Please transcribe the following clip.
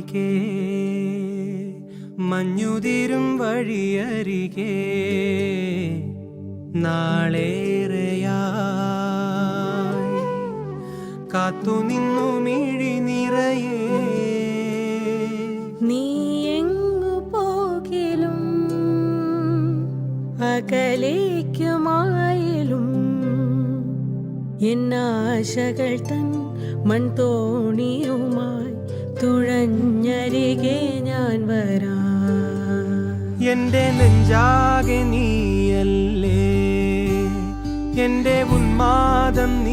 മാളികേ മഞ്ഞുതിരും വഴിയരികെ നാളേറെയായി കാത്തുനിന്നു മിഴി നിറയേ നീ എങ്ങു പോകിലും അകലേക്കുമായാലും എന്നാശകൾ തൻ മൺതോണിയുമായി തുഴഞ്ഞരികെ ഞാൻ വരാ. എന്റെ നെഞ്ചാകെ നീയല്ലേ, എന്റെ ഉന്മാദം നീ